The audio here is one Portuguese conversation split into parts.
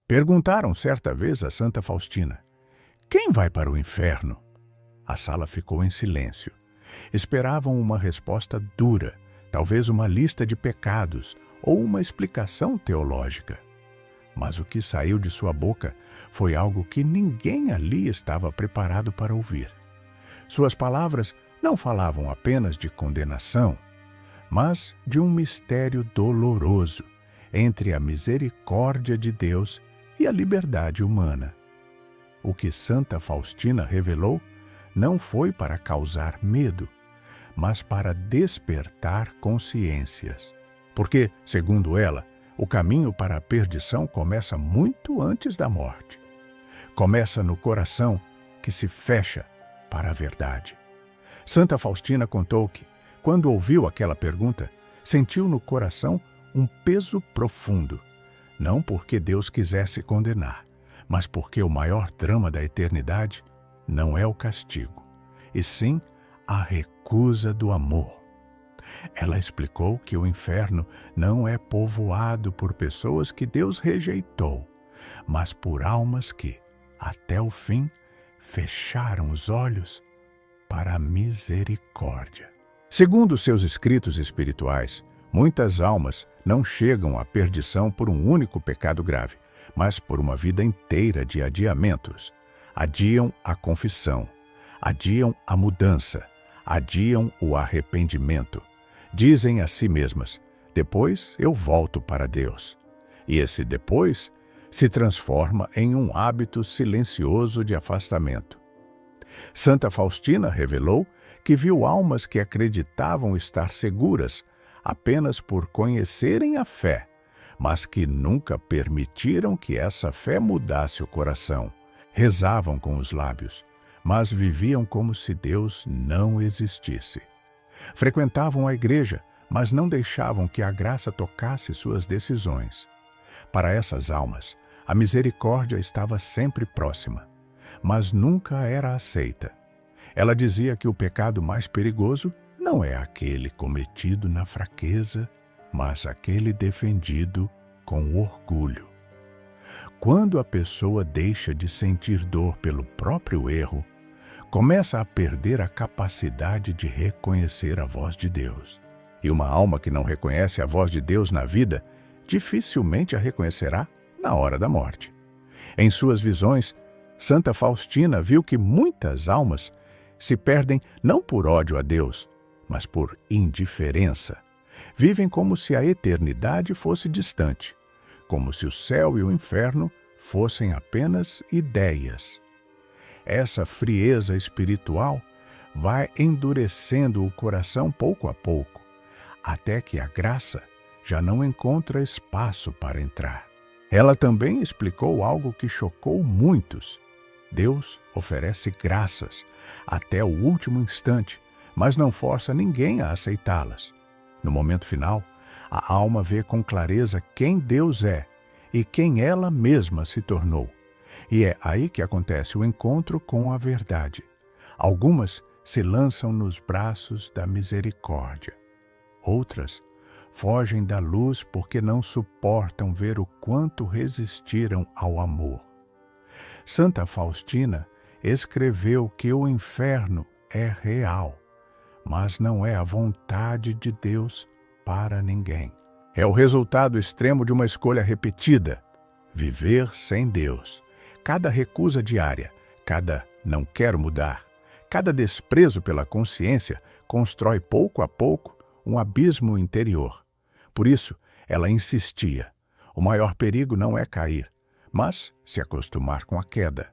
Perguntaram certa vez a Santa Faustina: quem vai para o inferno? A sala ficou em silêncio. Esperavam uma resposta dura, talvez uma lista de pecados ou uma explicação teológica. Mas o que saiu de sua boca foi algo que ninguém ali estava preparado para ouvir. Suas palavras não falavam apenas de condenação, mas de um mistério doloroso entre a misericórdia de Deus e a liberdade humana. O que Santa Faustina revelou não foi para causar medo, mas para despertar consciências. Porque, segundo ela, o caminho para a perdição começa muito antes da morte. Começa no coração que se fecha para a verdade. Santa Faustina contou que, quando ouviu aquela pergunta, sentiu no coração um peso profundo, não porque Deus quisesse condenar, mas porque o maior drama da eternidade não é o castigo, e sim a recusa do amor. Ela explicou que o inferno não é povoado por pessoas que Deus rejeitou, mas por almas que, até o fim, fecharam os olhos para a misericórdia. Segundo seus escritos espirituais, muitas almas não chegam à perdição por um único pecado grave, mas por uma vida inteira de adiamentos. Adiam a confissão, adiam a mudança, adiam o arrependimento. Dizem a si mesmas: depois eu volto para Deus. E esse depois se transforma em um hábito silencioso de afastamento. Santa Faustina revelou que viu almas que acreditavam estar seguras apenas por conhecerem a fé, mas que nunca permitiram que essa fé mudasse o coração. Rezavam com os lábios, mas viviam como se Deus não existisse. Frequentavam a igreja, mas não deixavam que a graça tocasse suas decisões. Para essas almas, a misericórdia estava sempre próxima, mas nunca era aceita. Ela dizia que o pecado mais perigoso não é aquele cometido na fraqueza, mas aquele defendido com orgulho. Quando a pessoa deixa de sentir dor pelo próprio erro, começa a perder a capacidade de reconhecer a voz de Deus. E uma alma que não reconhece a voz de Deus na vida, dificilmente a reconhecerá na hora da morte. Em suas visões, Santa Faustina viu que muitas almas se perdem não por ódio a Deus, mas por indiferença. Vivem como se a eternidade fosse distante, como se o céu e o inferno fossem apenas ideias. Essa frieza espiritual vai endurecendo o coração pouco a pouco, até que a graça já não encontra espaço para entrar. Ela também explicou algo que chocou muitos. Deus oferece graças até o último instante, mas não força ninguém a aceitá-las. No momento final, a alma vê com clareza quem Deus é e quem ela mesma se tornou. E é aí que acontece o encontro com a verdade. Algumas se lançam nos braços da misericórdia. Outras fogem da luz porque não suportam ver o quanto resistiram ao amor. Santa Faustina escreveu que o inferno é real, mas não é a vontade de Deus para ninguém. É o resultado extremo de uma escolha repetida: viver sem Deus. Cada recusa diária, cada não quero mudar, cada desprezo pela consciência constrói pouco a pouco um abismo interior. Por isso, ela insistia: o maior perigo não é cair, mas se acostumar com a queda.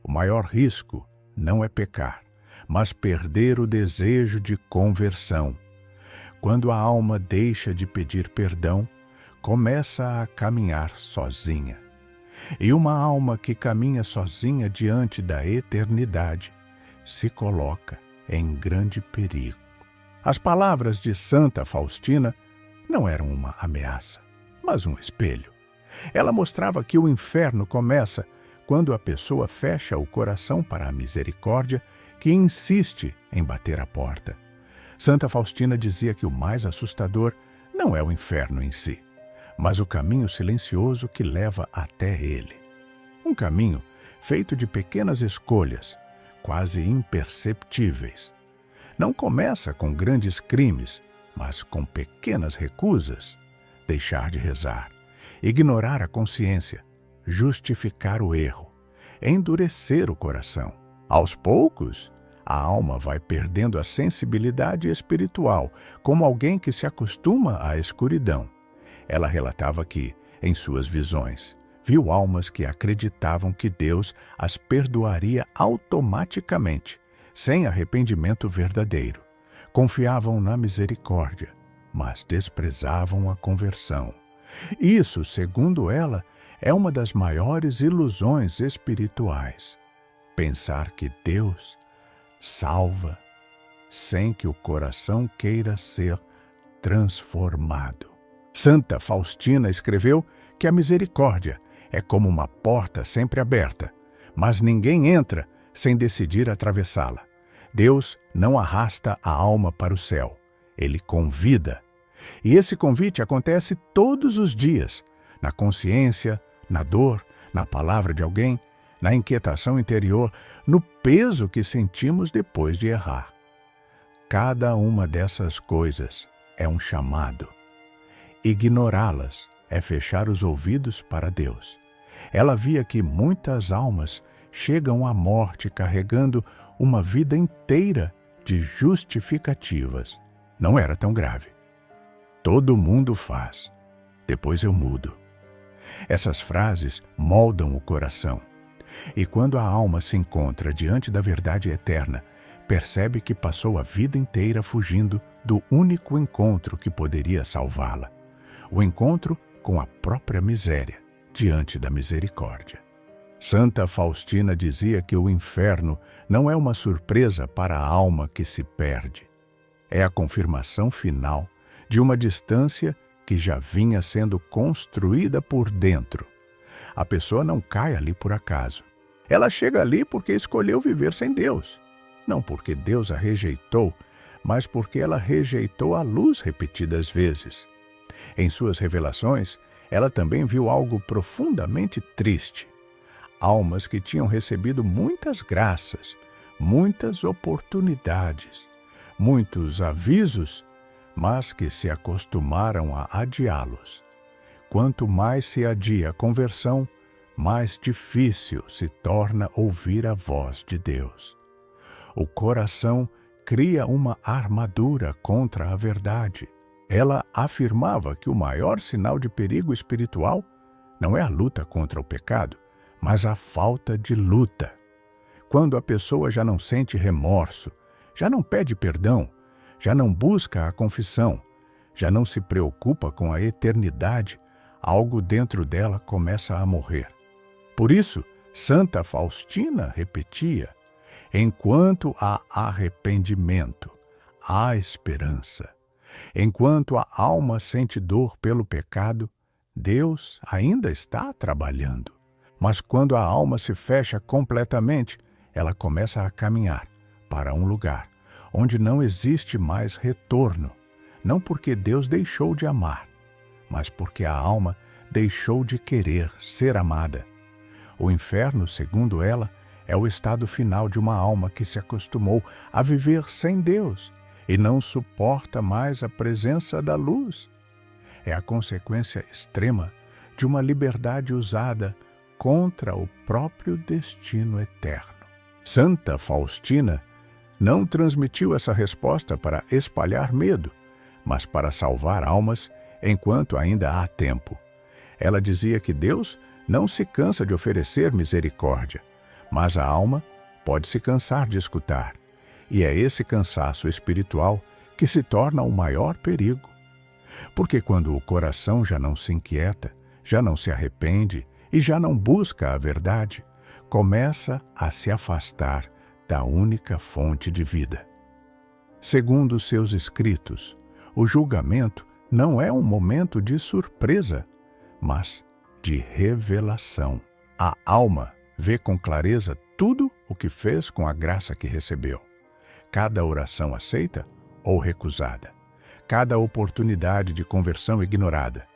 O maior risco não é pecar, mas perder o desejo de conversão. Quando a alma deixa de pedir perdão, começa a caminhar sozinha. E uma alma que caminha sozinha diante da eternidade se coloca em grande perigo. As palavras de Santa Faustina não eram uma ameaça, mas um espelho. Ela mostrava que o inferno começa quando a pessoa fecha o coração para a misericórdia que insiste em bater a porta. Santa Faustina dizia que o mais assustador não é o inferno em si, mas o caminho silencioso que leva até ele. Um caminho feito de pequenas escolhas, quase imperceptíveis. Não começa com grandes crimes, mas com pequenas recusas. Deixar de rezar, ignorar a consciência, justificar o erro, endurecer o coração. Aos poucos, a alma vai perdendo a sensibilidade espiritual, como alguém que se acostuma à escuridão. Ela relatava que, em suas visões, viu almas que acreditavam que Deus as perdoaria automaticamente, sem arrependimento verdadeiro. Confiavam na misericórdia, mas desprezavam a conversão. Isso, segundo ela, é uma das maiores ilusões espirituais. Pensar que Deus salva sem que o coração queira ser transformado. Santa Faustina escreveu que a misericórdia é como uma porta sempre aberta, mas ninguém entra sem decidir atravessá-la. Deus não arrasta a alma para o céu, Ele convida. E esse convite acontece todos os dias, na consciência, na dor, na palavra de alguém, na inquietação interior, no peso que sentimos depois de errar. Cada uma dessas coisas é um chamado. Ignorá-las é fechar os ouvidos para Deus. Ela via que muitas almas chegam à morte carregando uma vida inteira de justificativas. Não era tão grave. Todo mundo faz. Depois eu mudo. Essas frases moldam o coração. E quando a alma se encontra diante da verdade eterna, percebe que passou a vida inteira fugindo do único encontro que poderia salvá-la. O encontro com a própria miséria, diante da misericórdia. Santa Faustina dizia que o inferno não é uma surpresa para a alma que se perde. É a confirmação final de uma distância que já vinha sendo construída por dentro. A pessoa não cai ali por acaso. Ela chega ali porque escolheu viver sem Deus. Não porque Deus a rejeitou, mas porque ela rejeitou a luz repetidas vezes. Em suas revelações, ela também viu algo profundamente triste. Almas que tinham recebido muitas graças, muitas oportunidades, muitos avisos, mas que se acostumaram a adiá-los. Quanto mais se adia a conversão, mais difícil se torna ouvir a voz de Deus. O coração cria uma armadura contra a verdade. Ela afirmava que o maior sinal de perigo espiritual não é a luta contra o pecado, mas a falta de luta. Quando a pessoa já não sente remorso, já não pede perdão, já não busca a confissão, já não se preocupa com a eternidade, algo dentro dela começa a morrer. Por isso, Santa Faustina repetia: enquanto há arrependimento, há esperança. Enquanto a alma sente dor pelo pecado, Deus ainda está trabalhando. Mas quando a alma se fecha completamente, ela começa a caminhar para um lugar onde não existe mais retorno, não porque Deus deixou de amar, mas porque a alma deixou de querer ser amada. O inferno, segundo ela, é o estado final de uma alma que se acostumou a viver sem Deus e não suporta mais a presença da luz. É a consequência extrema de uma liberdade usada contra o próprio destino eterno. Santa Faustina não transmitiu essa resposta para espalhar medo, mas para salvar almas enquanto ainda há tempo. Ela dizia que Deus não se cansa de oferecer misericórdia, mas a alma pode se cansar de escutar. E é esse cansaço espiritual que se torna o maior perigo. Porque quando o coração já não se inquieta, já não se arrepende e já não busca a verdade, começa a se afastar da única fonte de vida. Segundo seus escritos, o julgamento não é um momento de surpresa, mas de revelação. A alma vê com clareza tudo o que fez com a graça que recebeu. Cada oração aceita ou recusada. Cada oportunidade de conversão ignorada.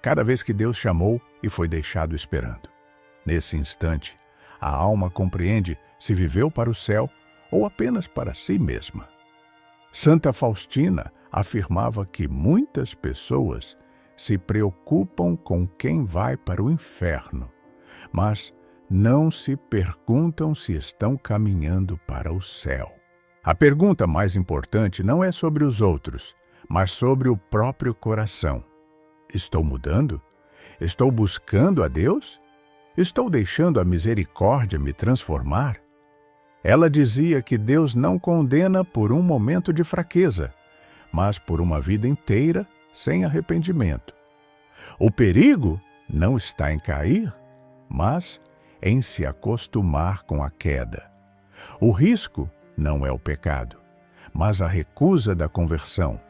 cada vez que Deus chamou e foi deixado esperando. Nesse instante, a alma compreende se viveu para o céu ou apenas para si mesma. Santa Faustina afirmava que muitas pessoas se preocupam com quem vai para o inferno, mas não se perguntam se estão caminhando para o céu. A pergunta mais importante não é sobre os outros, mas sobre o próprio coração. Estou mudando? Estou buscando a Deus? Estou deixando a misericórdia me transformar? Ela dizia que Deus não condena por um momento de fraqueza, mas por uma vida inteira sem arrependimento. O perigo não está em cair, mas em se acostumar com a queda. O risco não é o pecado, mas a recusa da conversão,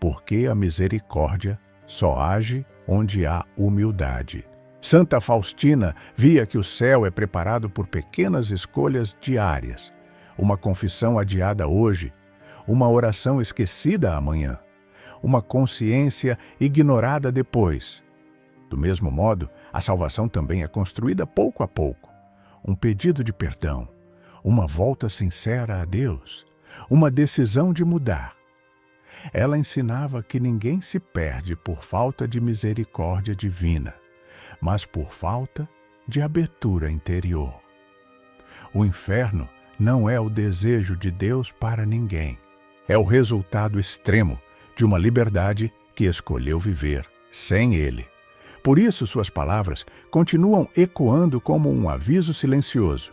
porque a misericórdia só age onde há humildade. Santa Faustina via que o céu é preparado por pequenas escolhas diárias, uma confissão adiada hoje, uma oração esquecida amanhã, uma consciência ignorada depois. Do mesmo modo, a salvação também é construída pouco a pouco. Um pedido de perdão, uma volta sincera a Deus, uma decisão de mudar. Ela ensinava que ninguém se perde por falta de misericórdia divina, mas por falta de abertura interior. O inferno não é o desejo de Deus para ninguém. É o resultado extremo de uma liberdade que escolheu viver sem Ele. Por isso, suas palavras continuam ecoando como um aviso silencioso.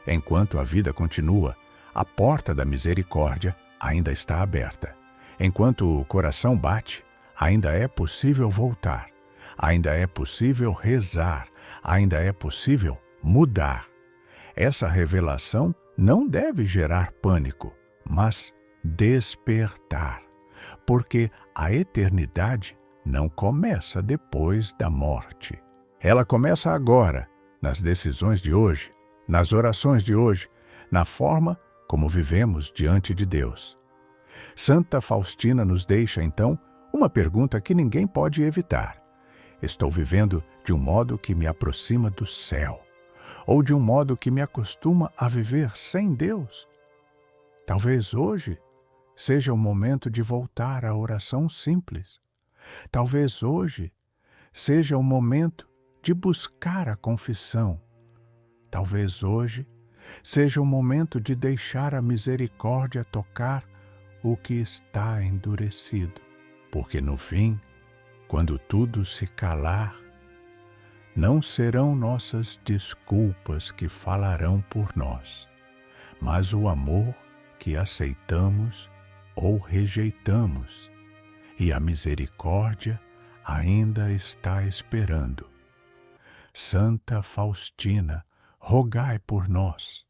Enquanto a vida continua, a porta da misericórdia ainda está aberta. Enquanto o coração bate, ainda é possível voltar. Ainda é possível rezar, ainda é possível mudar. Essa revelação não deve gerar pânico, mas despertar, porque a eternidade não começa depois da morte. Ela começa agora, nas decisões de hoje, nas orações de hoje, na forma como vivemos diante de Deus. Santa Faustina nos deixa, então, uma pergunta que ninguém pode evitar. Estou vivendo de um modo que me aproxima do céu, ou de um modo que me acostuma a viver sem Deus? Talvez hoje seja o momento de voltar à oração simples. Talvez hoje seja o momento de buscar a confissão. Talvez hoje seja o momento de deixar a misericórdia tocar o que está endurecido. Porque no fim, quando tudo se calar, não serão nossas desculpas que falarão por nós, mas o amor que aceitamos ou rejeitamos, e a misericórdia ainda está esperando. Santa Faustina, rogai por nós.